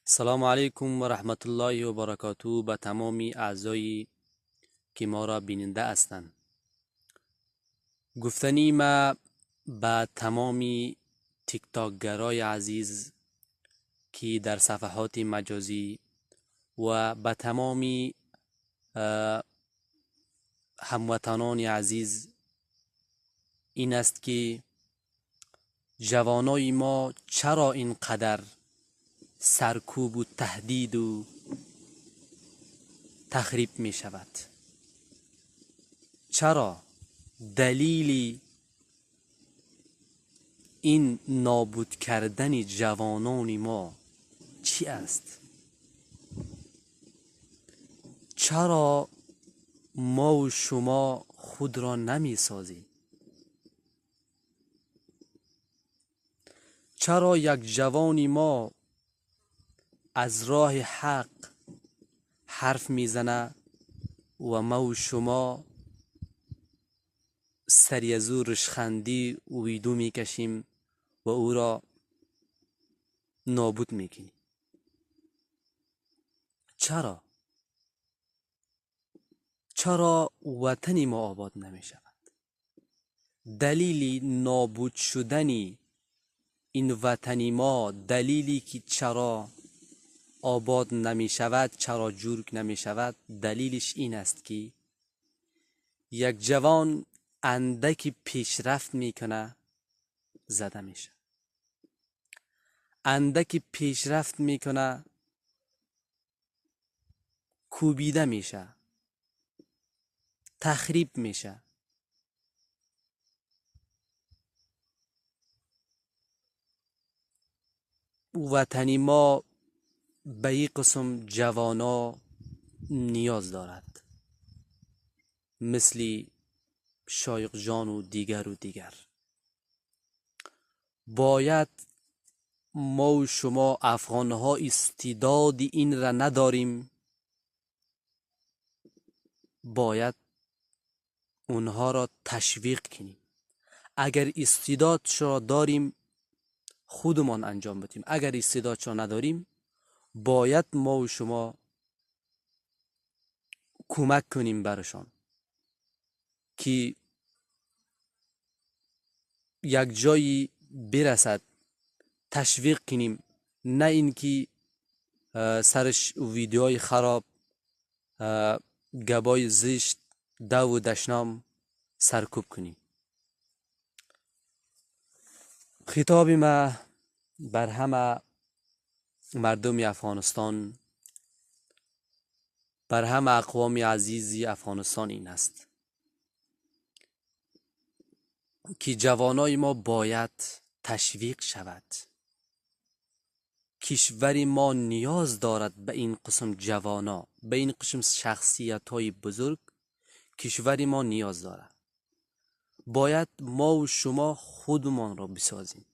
سلام علیکم و رحمت الله و برکاته به تمامی اعضایی که ما را بیننده هستند. گفتنی ما به تمامی تیک تاک گرای عزیز که در صفحات مجازی و به تمامی هموطنان عزیز این است که جوانای ما چرا اینقدر سرکوب و تهدید و تخریب می شود؟ چرا دلیل این نابود کردن جوانان ما چی است؟ چرا ما و شما خود را نمی سازیم؟ چرا یک جوانی ما از راه حق حرف میزنه و ما و شما سری از او رشخندی ویدو میکشیم و او را نابود میکنیم؟ چرا وطن ما آباد نمی شود؟ دلیل نابود شدن این وطن ما، دلیلی که چرا آباد نمی شود، چرا جورگ نمی شود، دلیلش این است که یک جوان اندکی پیشرفت میکنه زده میشه، اندکی پیشرفت میکنه کوبیده میشه، تخریب میشه. وطنی ما به این قسم جوانا نیاز دارد، مثل شایق جان و دیگر. باید ما و شما افغانها استعداد این را نداریم، باید اونها را تشویق کنیم. اگر استعدادش را داریم خودمان انجام بدیم، اگر استعدادش را نداریم باید ما و شما کمک کنیم برشان که یک جایی برسد، تشویق کنیم، نه اینکه سرش ویدیوهای خراب، گبای زشت، دو و دشنام سرکوب کنیم. خطاب ما بر همه مردم افغانستان، بر همه اقوام عزیزی افغانستان این است که جوانای ما باید تشویق شود. کشور ما نیاز دارد به این قسم جوانا، به این قسم شخصیت های بزرگ. کشور ما نیاز دارد. باید ما و شما خودمان را بسازیم.